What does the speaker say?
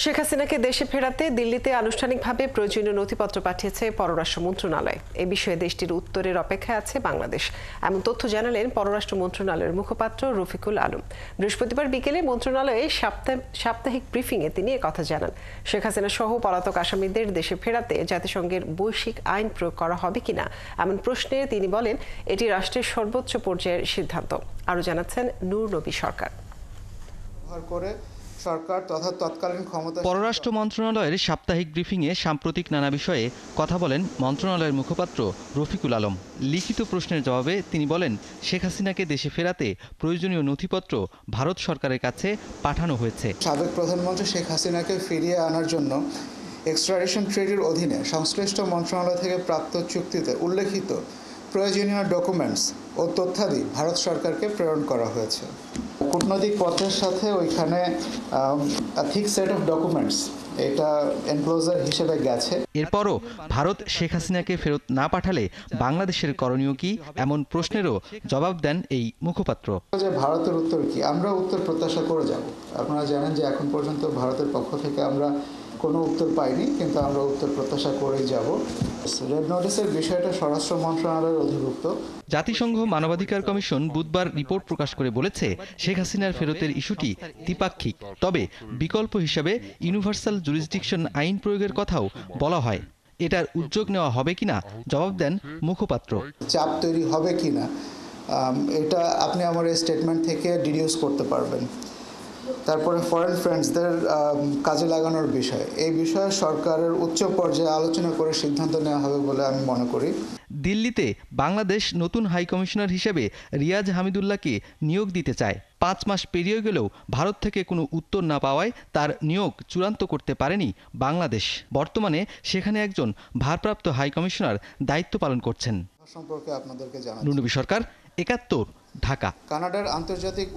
শেখ হাসিনাকে দেশে ফেরাতে দিল্লিতে আনুষ্ঠানিকভাবে প্রয়োজনীয় নথিপত্র পাঠিয়েছে পররাষ্ট্র মন্ত্রণালয়। এ বিষয়ে দেশটির উত্তরের অপেক্ষায় আছে বাংলাদেশ, এমন তথ্য জানালেন পররাষ্ট্র মন্ত্রণালয়ের মুখপাত্র রফিকুল আলম। বৃহস্পতিবার বিকেলে মন্ত্রণালয়ে সাপ্তাহিক ব্রিফিংয়ে তিনি একথা জানান। শেখ হাসিনা সহ পলাতক আসামিদের দেশে ফেরাতে জাতিসংঘের বৈশ্বিক আইন প্রয়োগ করা হবে কিনা এমন প্রশ্নে তিনি বলেন, এটি রাষ্ট্রের সর্বোচ্চ পর্যায়ের সিদ্ধান্ত। আরও জানাচ্ছেন নূর নবী সরকার। পররাষ্ট্র মন্ত্রণালয়ের সাপ্তাহিক ব্রিফিংয়ে সাম্প্রতিক নানা বিষয়ে কথা বলেন মন্ত্রণালয়ের মুখপাত্র রফিকুল আলম। লিখিত প্রশ্নের জবাবে তিনি বলেন, শেখ হাসিনাকে দেশে ফেরাতে প্রয়োজনীয় নথিপত্র ভারত সরকারের কাছে পাঠানো হয়েছে। সাবেক প্রধানমন্ত্রী শেখ হাসিনাকে ফিরিয়ে আনার জন্য এক্সট্রাডিশন ট্রিটির অধীনে সংশ্লিষ্ট মন্ত্রণালয় থেকে প্রাপ্ত চুক্তিতে উল্লেখিত প্রয়োজনীয় ডকুমেন্টস ও তথ্যাদি ভারত সরকারকে প্রেরণ করা হয়েছে। কূটনৈতিক পত্রের সাথে ওইখানে থিক সেট অফ ডকুমেন্টস এটা এনক্লোজার হিসেবে গেছে। এরপরও ভারত শেখ হাসিনাকে ফেরত না পাঠালে বাংলাদেশের করণীয় কি, এমন প্রশ্নেরও জবাব দেন এই মুখপাত্র। যে ভারতের উত্তর কি, আমরা উত্তর প্রত্যাশা করে যাব। আপনারা জানেন যে এখন পর্যন্ত ভারতের পক্ষ থেকে আমরা কোনো উত্তর পাইনি, কিন্তু আমরা উত্তর প্রত্যাশা করেই যাব। রেড নোটিসের বিষয়টা স্বরাষ্ট্র মন্ত্রণালয়ের অধিভুক্ত। জাতিসংঘ মানবাধিকার কমিশন বুধবার রিপোর্ট প্রকাশ করে বলেছে, শেখ হাসিনার ফেরতের ইস্যুটি দ্বিপাক্ষিক, তবে বিকল্প হিসাবে ইউনিভার্সাল জুরিসডিকশন আইন প্রয়োগের কথাও বলা হয়। এটার উদ্যোগ নেওয়া হবে কিনা জবাব দেন মুখপাত্র। চাপ তৈরি হবে কিনা এটা আপনি আমার এই স্টেটমেন্ট থেকে ডিডিউস করতে পারবেন। তারপরে ফরেন ফ্রেন্ডসদের কাজে লাগানোর বিষয়, এই বিষয়ে সরকারের উচ্চ পর্যায়ে আলোচনা করে সিদ্ধান্ত নেওয়া হবে বলে আমি মনে করি। দিল্লিতে বাংলাদেশ নতুন হাই কমিশনার হিসেবে রিয়াজ হামিদুল্লাহকে নিয়োগ দিতে চায়। 5 মাস পেরিয়ে গেলেও ভারত থেকে কোনো উত্তর না পাওয়ায় তার নিয়োগ চূড়ান্ত করতে পারেনি বাংলাদেশ। বর্তমানে সেখানে একজন ভারপ্রাপ্ত হাই কমিশনার দায়িত্ব পালন করছেন। সম্পর্কে আপনাদেরকে জানাচ্ছি। নূর নবী সরকার, 71, ঢাকা। কানাডার আন্তর্জাতিক